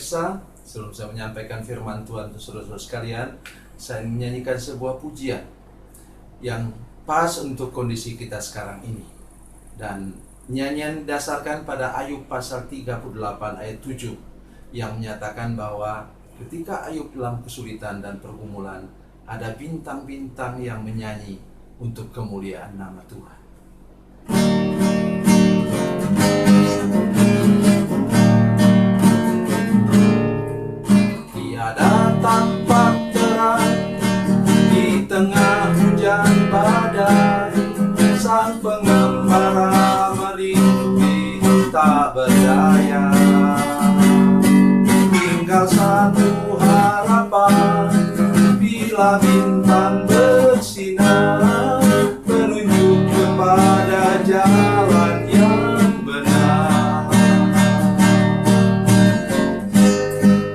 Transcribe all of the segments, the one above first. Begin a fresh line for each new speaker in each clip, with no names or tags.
pemirsa, sebelum saya menyampaikan firman Tuhan untuk saudara-saudara sekalian, saya menyanyikan sebuah pujian yang pas untuk kondisi kita sekarang ini. Dan nyanyian didasarkan pada Ayub pasal 38 ayat 7 yang menyatakan bahwa ketika Ayub dalam kesulitan dan pergumulan, ada bintang-bintang yang menyanyi untuk kemuliaan nama Tuhan. Tiada tampak terang di tengah hujan badai, sang pengembara merintih tak berdaya. Tinggal satu harapan, bila bintang bersinar, menunjuk kepada jalan yang benar.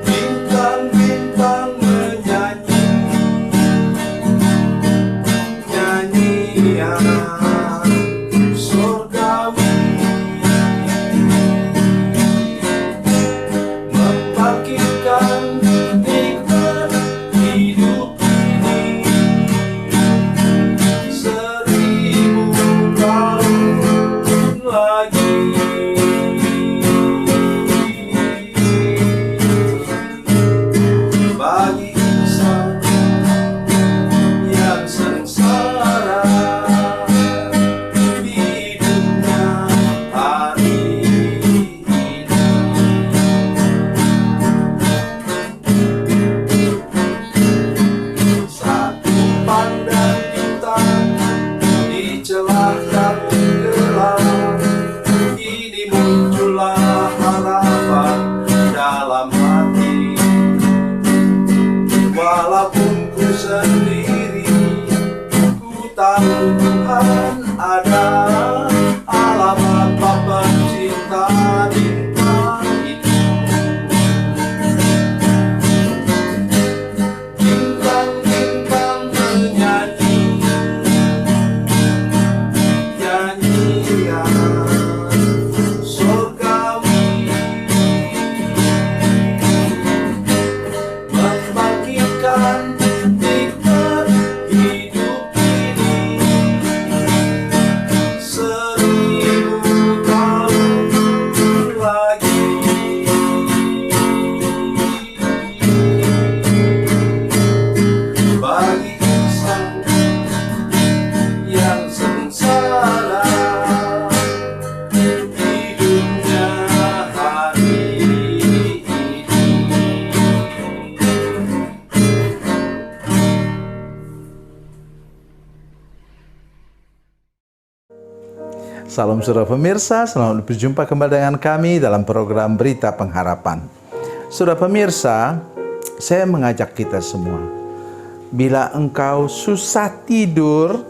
Bintang-bintang menyanyi nyanyian surgawi, membangkitkan nikmat hidup ini 1000 tahun lagi. Bagi insan yang sengsara, hidupnya hari ini. Satu pandang bintang di celah kabut gelap, ini muncullah harapan dalam hati. Walaupun ku sendiri, ku tahu Tuhan ada, alamat Bapa cinta bintang itu. Bintang-bintang menyanyi nyanyian surgawi, membangkitkan nikmat hidup ini 1000 tahun lagi. Bagi insan yang sengsara, hidupnya hari ini.
Salam saudara pemirsa, selamat berjumpa kembali dengan kami dalam program Berita Pengharapan. Saudara pemirsa, saya mengajak kita semua, bila engkau susah tidur,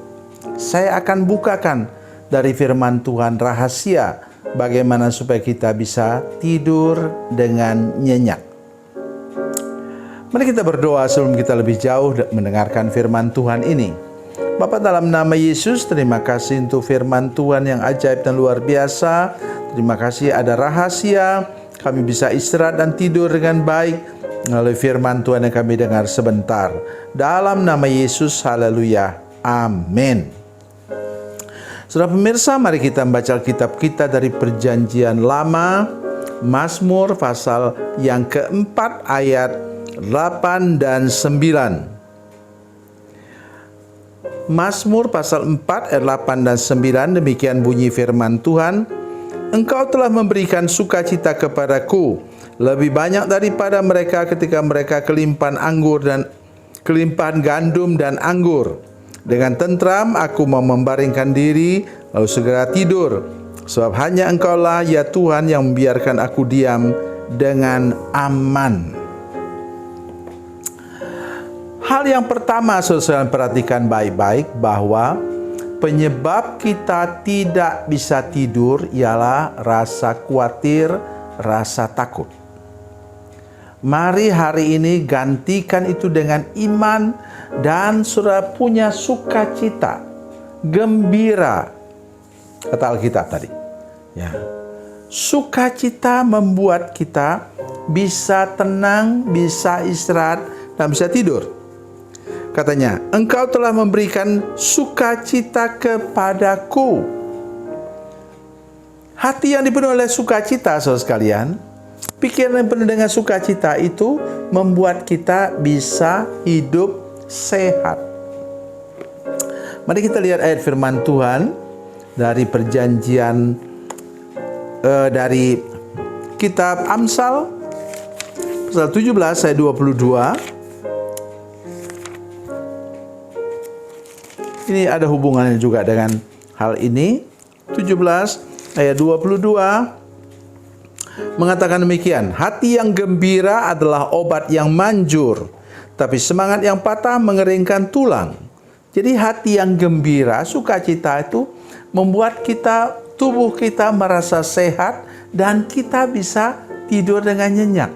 saya akan bukakan dari firman Tuhan rahasia bagaimana supaya kita bisa tidur dengan nyenyak. Mari kita berdoa sebelum kita lebih jauh mendengarkan firman Tuhan ini. Bapa, dalam nama Yesus, terima kasih untuk firman Tuhan yang ajaib dan luar biasa. Terima kasih ada rahasia, kami bisa istirahat dan tidur dengan baik melalui firman Tuhan yang kami dengar sebentar. Dalam nama Yesus, haleluya, amin. Saudara pemirsa, mari kita membaca kitab kita dari Perjanjian Lama, Mazmur pasal yang keempat ayat 8 dan 9. Mazmur pasal 4 ayat 8 dan 9, demikian bunyi firman Tuhan. Engkau telah memberikan sukacita kepadaku, lebih banyak daripada mereka ketika mereka kelimpahan gandum dan anggur. Dengan tentram aku mau membaringkan diri, lalu segera tidur. Sebab hanya Engkaulah ya Tuhan yang membiarkan aku diam dengan aman. Hal yang pertama, saudara perhatikan baik-baik bahwa penyebab kita tidak bisa tidur ialah rasa khawatir, rasa takut. Mari hari ini gantikan itu dengan iman dan saudara punya sukacita, gembira, kata Alkitab tadi. Ya, Sukacita membuat kita bisa tenang, bisa istirahat, dan bisa tidur. Katanya, engkau telah memberikan sukacita kepadaku. Hati yang dipenuhi oleh sukacita, saudara sekalian, pikiran yang penuh dengan sukacita itu membuat kita bisa hidup sehat. Mari kita lihat ayat firman Tuhan dari perjanjian dari kitab Amsal pasal 17 ayat 22. Ini ada hubungannya juga dengan hal ini. 17 ayat 22 mengatakan demikian, hati yang gembira adalah obat yang manjur, tapi semangat yang patah mengeringkan tulang. Jadi hati yang gembira, sukacita itu membuat kita, tubuh kita merasa sehat dan kita bisa tidur dengan nyenyak.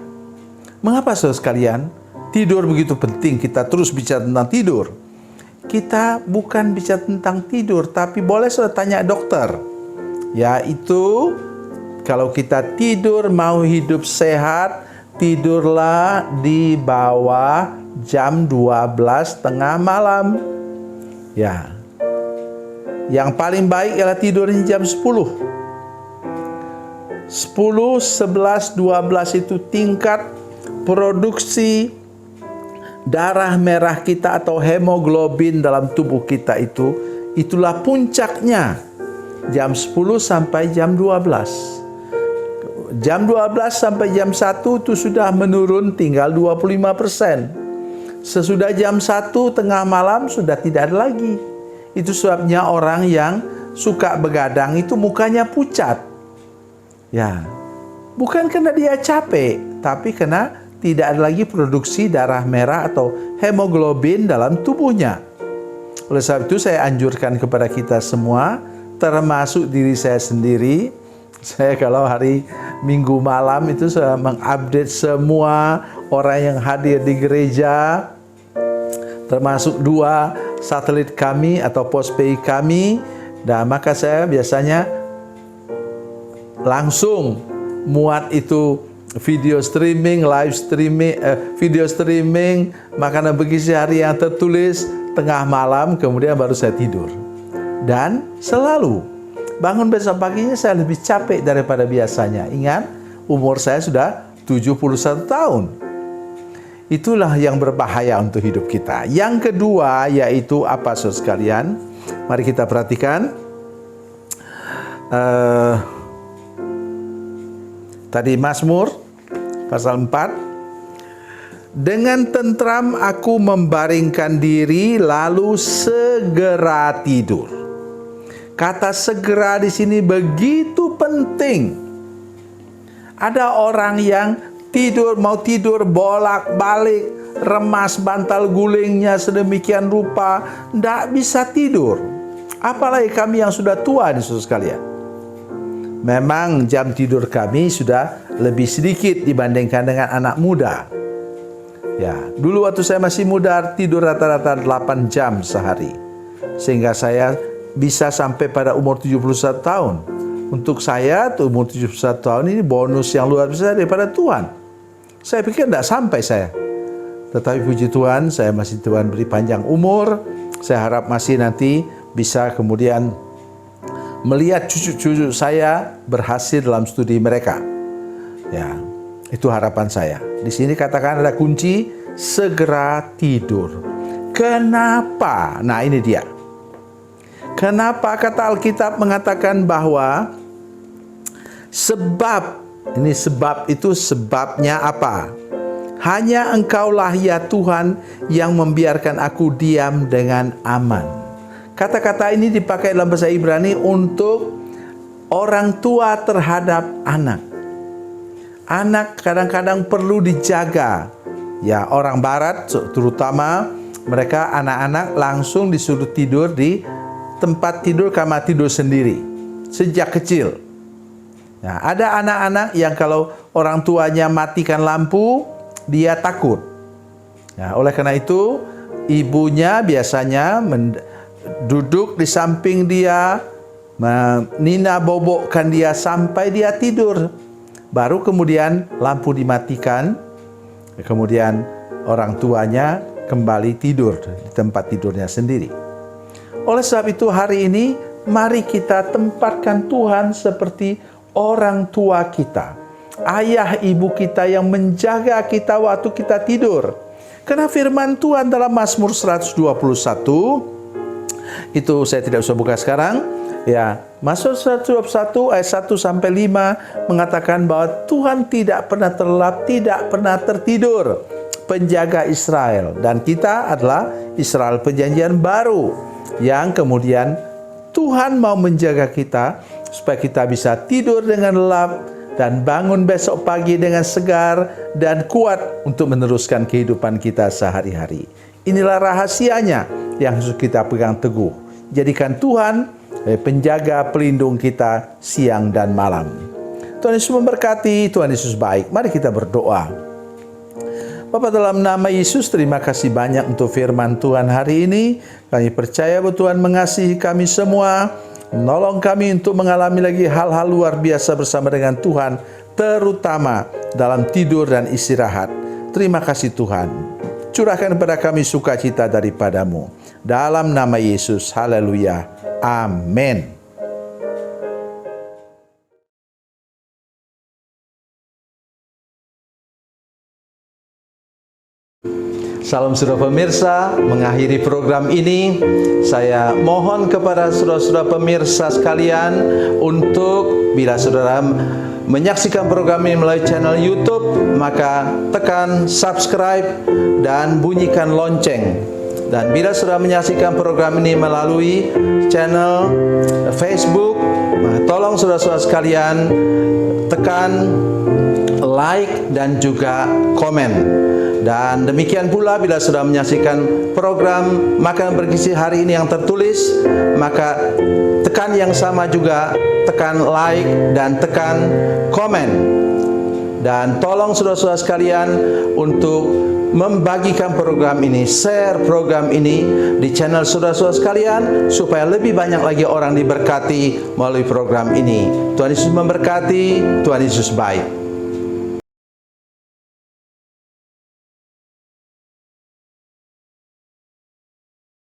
Mengapa saudara sekalian? Tidur begitu penting, kita terus bicara tentang tidur. Kita bukan bicara tentang tidur, tapi boleh saudara tanya dokter. Yaitu kalau kita tidur mau hidup sehat, tidurlah di bawah jam 12 tengah malam. Ya. Yang paling baik ialah tidurnya jam 10. 10, 11, 12 itu tingkat produksi darah merah kita atau hemoglobin dalam tubuh kita itu, itulah puncaknya. Jam 10 sampai jam 12. Jam 12 sampai jam 1 itu sudah menurun tinggal 25%. Sesudah jam 1 tengah malam sudah tidak ada lagi. Itu sebabnya orang yang suka begadang itu mukanya pucat. Ya, bukan karena dia capek, tapi karena tidak ada lagi produksi darah merah atau hemoglobin dalam tubuhnya. Oleh sebab itu saya anjurkan kepada kita semua, termasuk diri saya sendiri. Saya kalau hari Minggu malam itu saya mengupdate semua orang yang hadir di gereja, termasuk 2 satelit kami atau postpay kami. Dan maka saya biasanya langsung muat itu video streaming, live streaming, video streaming, makanan bergizi hari yang tertulis tengah malam, kemudian baru saya tidur. Dan selalu bangun besok paginya saya lebih capek daripada biasanya. Ingat, umur saya sudah 71 tahun. Itulah yang berbahaya untuk hidup kita. Yang kedua yaitu apa saudara sekalian? Mari kita perhatikan. Tadi Mazmur pasal 4. Dengan tentram aku membaringkan diri lalu segera tidur. Kata segera di sini begitu penting. Ada orang yang mau tidur bolak-balik, remas bantal gulingnya sedemikian rupa, tidak bisa tidur. Apalagi kami yang sudah tua nih saudara sekalian. Memang jam tidur kami sudah lebih sedikit dibandingkan dengan anak muda. Ya, dulu waktu saya masih muda tidur rata-rata 8 jam sehari. Sehingga saya bisa sampai pada umur 71 tahun. Untuk saya, umur 71 tahun ini bonus yang luar biasa daripada Tuhan. Saya pikir tidak sampai saya. Tetapi puji Tuhan, saya masih Tuhan beri panjang umur. Saya harap masih nanti bisa kemudian melihat cucu-cucu saya berhasil dalam studi mereka. Ya, itu harapan saya. Di sini katakan ada kunci, segera tidur. Kenapa? Nah ini dia. Kenapa kata Alkitab mengatakan bahwa sebab, ini sebab itu sebabnya apa? Hanya Engkaulah ya Tuhan yang membiarkan aku diam dengan aman. Kata-kata ini dipakai dalam bahasa Ibrani untuk orang tua terhadap anak. Anak kadang-kadang perlu dijaga. Ya, orang barat terutama mereka anak-anak langsung disuruh tidur di tempat tidur, kamar tidur sendiri sejak kecil. Nah, ada anak-anak yang kalau orang tuanya matikan lampu, dia takut. Nah, oleh karena itu, ibunya biasanya duduk di samping dia, Nina bobokkan dia sampai dia tidur. Baru kemudian lampu dimatikan, kemudian orang tuanya kembali tidur di tempat tidurnya sendiri. Oleh sebab itu hari ini mari kita tempatkan Tuhan seperti orang tua kita, ayah ibu kita yang menjaga kita waktu kita tidur. Karena firman Tuhan dalam Mazmur 121, itu saya tidak usah buka sekarang. Ya, Mazmur 121 ayat 1 sampai 5 mengatakan bahwa Tuhan tidak pernah terlelap, tidak pernah tertidur, penjaga Israel, dan kita adalah Israel perjanjian baru yang kemudian Tuhan mau menjaga kita supaya kita bisa tidur dengan lelap dan bangun besok pagi dengan segar dan kuat untuk meneruskan kehidupan kita sehari-hari. Inilah rahasianya yang harus kita pegang teguh. Jadikan Tuhan penjaga pelindung kita siang dan malam. Tuhan Yesus memberkati, Tuhan Yesus baik. Mari kita berdoa. Bapa, dalam nama Yesus, terima kasih banyak untuk firman Tuhan hari ini. Kami percaya bahwa Tuhan mengasihi kami semua, menolong kami untuk mengalami lagi hal-hal luar biasa bersama dengan Tuhan, terutama dalam tidur dan istirahat. Terima kasih Tuhan. Curahkan kepada kami sukacita daripada-Mu. Dalam nama Yesus, haleluya. Amin. Salam saudara pemirsa, mengakhiri program ini saya mohon kepada saudara-saudara pemirsa sekalian untuk bila saudara menyaksikan program ini melalui channel YouTube, maka tekan subscribe dan bunyikan lonceng. Dan bila saudara menyaksikan program ini melalui channel Facebook, maka tolong saudara-saudara sekalian tekan like dan juga komen. Dan demikian pula bila sudah menyaksikan program Makanan Bergizi hari ini yang tertulis, maka tekan yang sama juga, tekan like dan tekan komen. Dan tolong saudara-saudara sekalian untuk membagikan program ini, share program ini di channel saudara-saudara sekalian supaya lebih banyak lagi orang diberkati melalui program ini. Tuhan Yesus memberkati, Tuhan Yesus baik.